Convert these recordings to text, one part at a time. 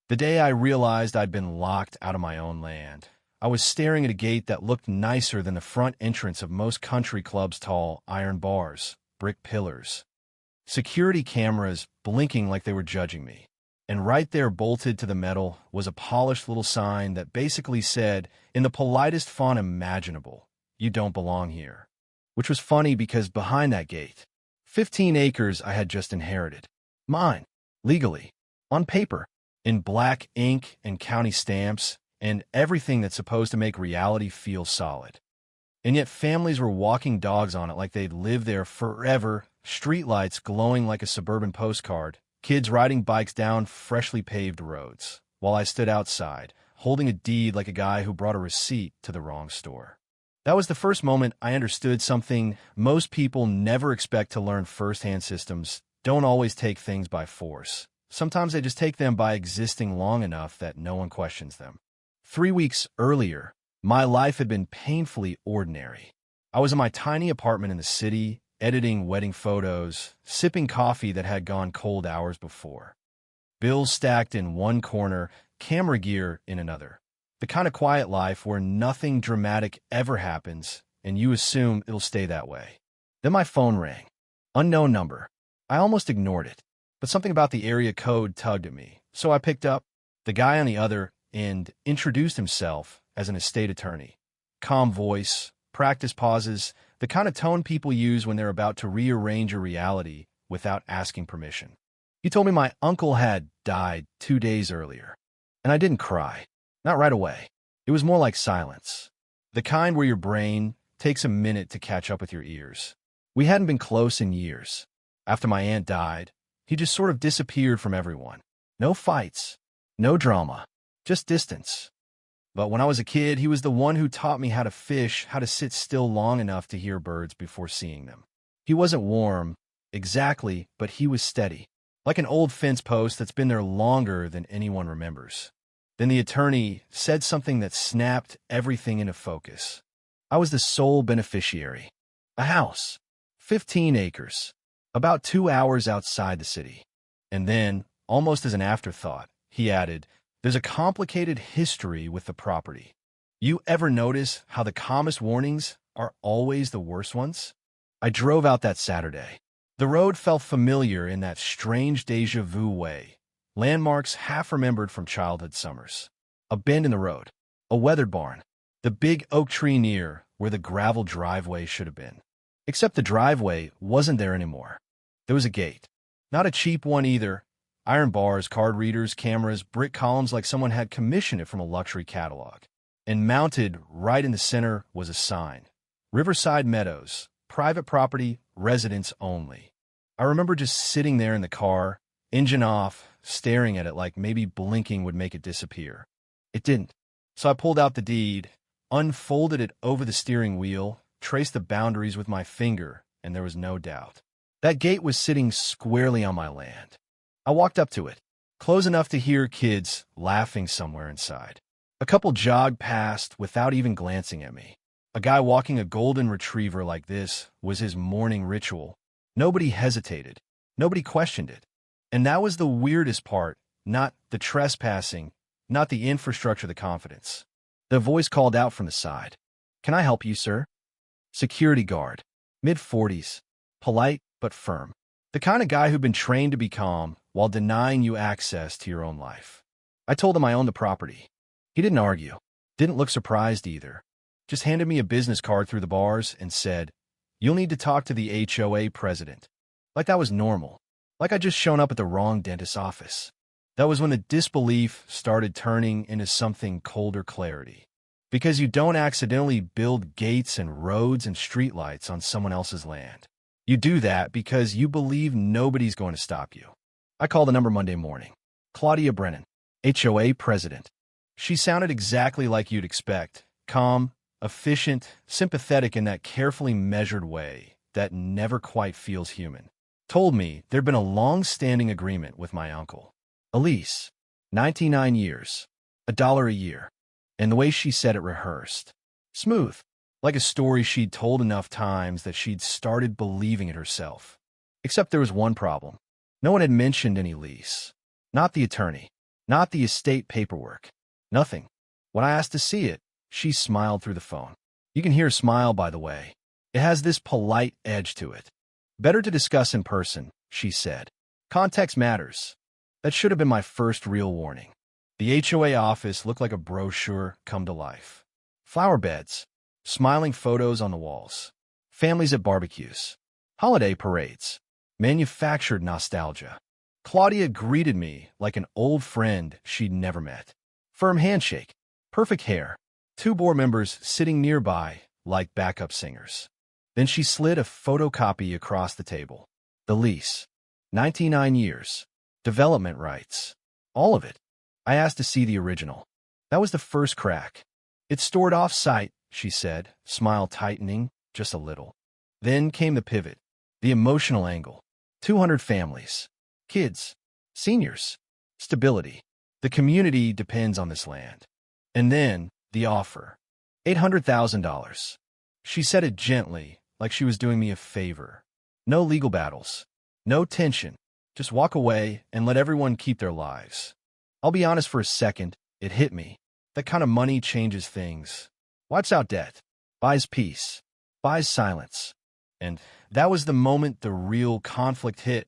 The day I realized I'd been locked out of my own land, I was staring at a gate that looked nicer than the front entrance of most country clubs' tall iron bars, brick pillars, security cameras blinking like they were judging me. And right there, bolted to the metal, was a polished little sign that basically said, in the politest font imaginable, "You don't belong here." Which was funny because behind that gate, 15 acres I had just inherited. Mine, legally, on paper, in black ink and county stamps, and everything that's supposed to make reality feel solid. And yet families were walking dogs on it like they'd lived there forever, streetlights glowing like a suburban postcard, kids riding bikes down freshly paved roads, while I stood outside, holding a deed like a guy who brought a receipt to the wrong store. That was the first moment I understood something most people never expect to learn firsthand. Systems don't always take things by force. Sometimes they just take them by existing long enough that no one questions them. 3 weeks earlier, my life had been painfully ordinary. I was in my tiny apartment in the city, editing wedding photos, sipping coffee that had gone cold hours before. Bills stacked in one corner, camera gear in another. The kind of quiet life where nothing dramatic ever happens, and you assume it'll stay that way. Then my phone rang. Unknown number. I almost ignored it, but something about the area code tugged at me, so I picked up. The guy on the other end introduced himself as an estate attorney. Calm voice, practice pauses, the kind of tone people use when they're about to rearrange a reality without asking permission. He told me my uncle had died 2 days earlier, and I didn't cry. Not right away. It was more like silence. The kind where your brain takes a minute to catch up with your ears. We hadn't been close in years. After my aunt died, he just sort of disappeared from everyone. No fights, no drama, just distance. But when I was a kid, he was the one who taught me how to fish, how to sit still long enough to hear birds before seeing them. He wasn't warm, exactly, but he was steady, like an old fence post that's been there longer than anyone remembers. Then the attorney said something that snapped everything into focus. I was the sole beneficiary. A house, 15 acres, about 2 hours outside the city. And then, almost as an afterthought, he added, "There's a complicated history with the property. You ever notice how the calmest warnings are always the worst ones?" I drove out that Saturday. The road felt familiar in that strange déjà vu way. Landmarks half remembered from childhood summers. A bend in the road, a weathered barn, the big oak tree near where the gravel driveway should have been. Except the driveway wasn't there anymore. There was a gate. Not a cheap one either. Iron bars, card readers, cameras, brick columns like someone had commissioned it from a luxury catalog. And mounted right in the center was a sign. Riverside Meadows, private property, residents only. I remember just sitting there in the car, engine off, staring at it like maybe blinking would make it disappear. It didn't. So I pulled out the deed, unfolded it over the steering wheel, traced the boundaries with my finger, and there was no doubt. That gate was sitting squarely on my land. I walked up to it, close enough to hear kids laughing somewhere inside. A couple jogged past without even glancing at me. A guy walking a golden retriever like this was his morning ritual. Nobody hesitated. Nobody questioned it. And that was the weirdest part, not the trespassing, not the infrastructure, the confidence. The voice called out from the side. "Can I help you, sir?" Security guard, mid-40s, polite but firm. The kind of guy who'd been trained to be calm while denying you access to your own life. I told him I owned the property. He didn't argue, didn't look surprised either. Just handed me a business card through the bars and said, "You'll need to talk to the HOA president." Like that was normal. Like I'd just shown up at the wrong dentist's office. That was when the disbelief started turning into something colder clarity. Because you don't accidentally build gates and roads and streetlights on someone else's land. You do that because you believe nobody's going to stop you. I called the number Monday morning. Claudia Brennan, HOA president. She sounded exactly like you'd expect. Calm, efficient, sympathetic in that carefully measured way that never quite feels human. Told me there'd been a long-standing agreement with my uncle. A lease, 99 years, $1 a year. And the way she said it rehearsed. Smooth, like a story she'd told enough times that she'd started believing it herself. Except there was one problem. No one had mentioned any lease. Not the attorney. Not the estate paperwork. Nothing. When I asked to see it, she smiled through the phone. You can hear a smile, by the way. It has this polite edge to it. Better to discuss in person, she said. Context matters. That should have been my first real warning. The HOA office looked like a brochure come to life. Flower beds, smiling photos on the walls, families at barbecues, holiday parades, manufactured nostalgia. Claudia greeted me like an old friend she'd never met. Firm handshake, perfect hair, two board members sitting nearby like backup singers. Then she slid a photocopy across the table. The lease. 99 years. Development rights. All of it. I asked to see the original. That was the first crack. It's stored off-site, she said, smile tightening just a little. Then came the pivot. The emotional angle. 200 families. Kids. Seniors. Stability. The community depends on this land. And then, the offer. $800,000. She said it gently, like she was doing me a favor. No legal battles. No tension. Just walk away and let everyone keep their lives. I'll be honest for a second, it hit me. That kind of money changes things. Wipes out debt. Buys peace. Buys silence. And that was the moment the real conflict hit.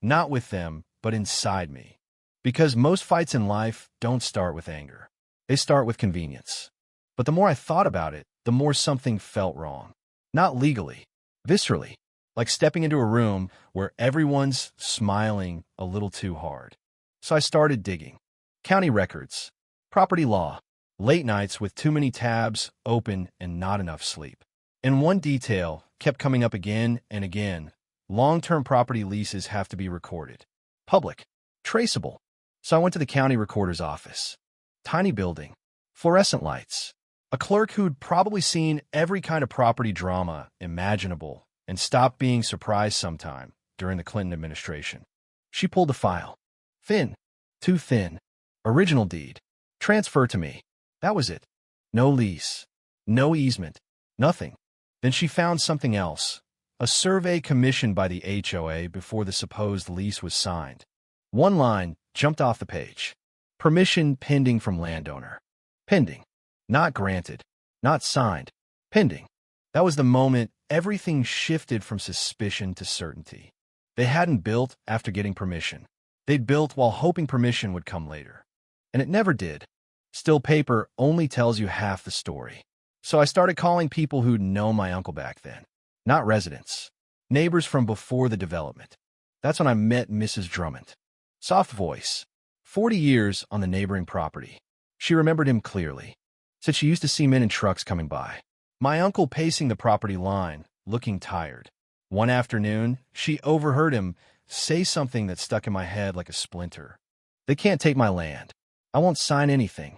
Not with them, but inside me. Because most fights in life don't start with anger. They start with convenience. But the more I thought about it, the more something felt wrong. Not legally. Viscerally. Like stepping into a room where everyone's smiling a little too hard. So I started digging. County records. Property law. Late nights with too many tabs open and not enough sleep. And one detail kept coming up again and again. Long-term property leases have to be recorded. Public. Traceable. So I went to the county recorder's office. Tiny building. Fluorescent lights. A clerk who'd probably seen every kind of property drama imaginable and stopped being surprised sometime during the Clinton administration. She pulled the file. Thin. Too thin. Original deed. Transfer to me. That was it. No lease. No easement. Nothing. Then she found something else. A survey commissioned by the HOA before the supposed lease was signed. One line jumped off the page. Permission pending from landowner. Pending. Not granted. Not signed. Pending. That was the moment everything shifted from suspicion to certainty. They hadn't built after getting permission. They'd built while hoping permission would come later. And it never did. Still, paper only tells you half the story. So I started calling people who'd known my uncle back then. Not residents. Neighbors from before the development. That's when I met Mrs. Drummond. Soft voice. 40 years on the neighboring property. She remembered him clearly. Said she used to see men in trucks coming by. My uncle pacing the property line, looking tired. One afternoon, she overheard him say something that stuck in my head like a splinter. They can't take my land. I won't sign anything.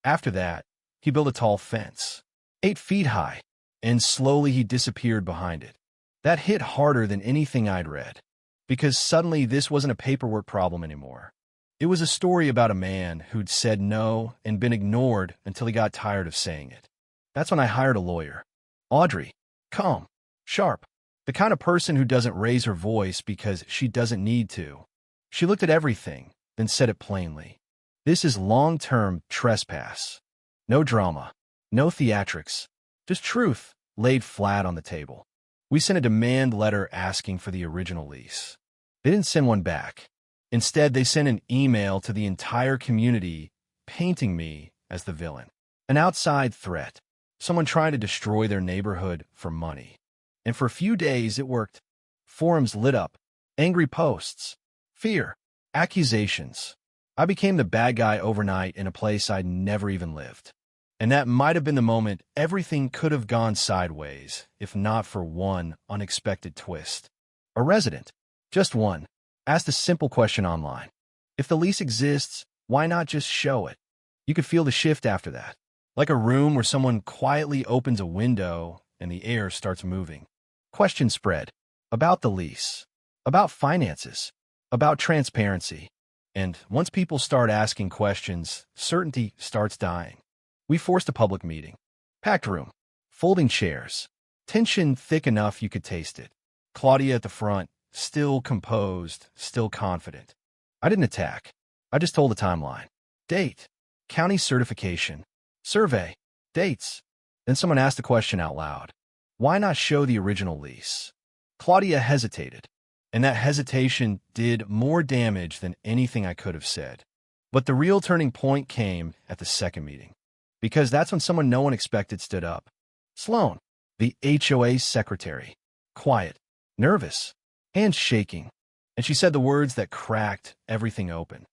After that, he built a tall fence, 8 feet high, and slowly he disappeared behind it. That hit harder than anything I'd read, because suddenly this wasn't a paperwork problem anymore. It was a story about a man who'd said no and been ignored until he got tired of saying it. That's when I hired a lawyer. Audrey. Calm. Sharp. The kind of person who doesn't raise her voice because she doesn't need to. She looked at everything, then said it plainly. This is long-term trespass. No drama. No theatrics. Just truth laid flat on the table. We sent a demand letter asking for the original lease. They didn't send one back. Instead, they sent an email to the entire community painting me as the villain. An outside threat. Someone trying to destroy their neighborhood for money. And for a few days, it worked. Forums lit up. Angry posts. Fear. Accusations. I became the bad guy overnight in a place I'd never even lived. And that might have been the moment everything could have gone sideways, if not for one unexpected twist. A resident, just one, asked a simple question online. If the lease exists, why not just show it? You could feel the shift after that. Like a room where someone quietly opens a window and the air starts moving. Questions spread. About the lease. About finances. About transparency. And once people start asking questions, certainty starts dying. We forced a public meeting. Packed room. Folding chairs. Tension thick enough you could taste it. Claudia at the front, still composed, still confident. I didn't attack. I just told the timeline. Date. County certification. Survey. Dates. Then someone asked the question out loud. Why not show the original lease? Claudia hesitated, and that hesitation did more damage than anything I could have said. But the real turning point came at the second meeting, because that's when someone no one expected stood up. Sloan, the HOA secretary. Quiet, nervous, hands shaking, and she said the words that cracked everything open.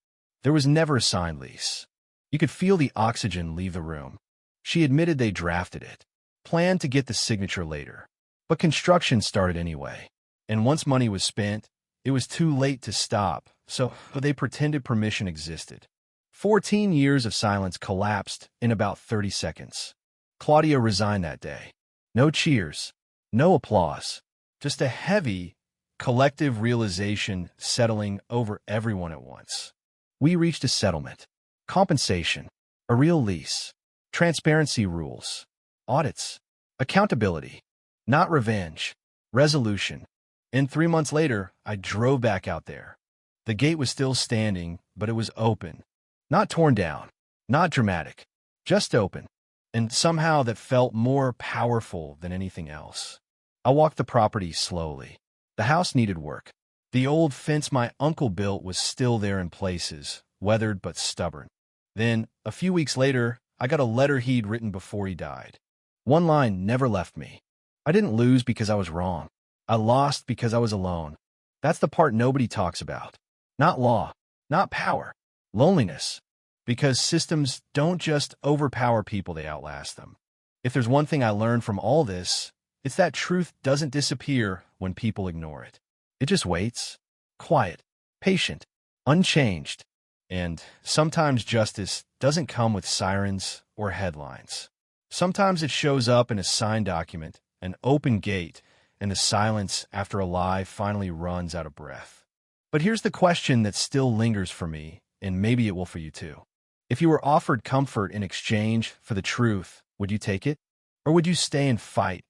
There was never a signed lease. You could feel the oxygen leave the room. She admitted they drafted it, planned to get the signature later. But construction started anyway, and once money was spent, it was too late to stop, so they pretended permission existed. 14 years of silence collapsed in about 30 seconds. Claudia resigned that day. No cheers, no applause, just a heavy, collective realization settling over everyone at once. We reached a settlement. Compensation, a real lease, transparency rules, audits, accountability, not revenge, resolution. And 3 months later, I drove back out there. The gate was still standing, but it was open. Not torn down, not dramatic, just open. And somehow that felt more powerful than anything else. I walked the property slowly. The house needed work. The old fence my uncle built was still there in places, weathered but stubborn. Then, a few weeks later, I got a letter he'd written before he died. One line never left me. I didn't lose because I was wrong. I lost because I was alone. That's the part nobody talks about. Not law, not power, loneliness. Because systems don't just overpower people, they outlast them. If there's one thing I learned from all this, it's that truth doesn't disappear when people ignore it. It just waits, quiet, patient, unchanged. And sometimes justice doesn't come with sirens or headlines. Sometimes it shows up in a signed document, an open gate, and the silence after a lie finally runs out of breath. But here's the question that still lingers for me, and maybe it will for you too. If you were offered comfort in exchange for the truth, would you take it? Or would you stay and fight,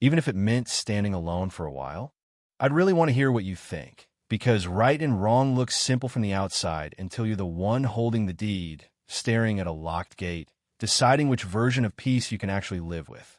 even if it meant standing alone for a while? I'd really want to hear what you think, because right and wrong looks simple from the outside until you're the one holding the deed, staring at a locked gate, deciding which version of peace you can actually live with.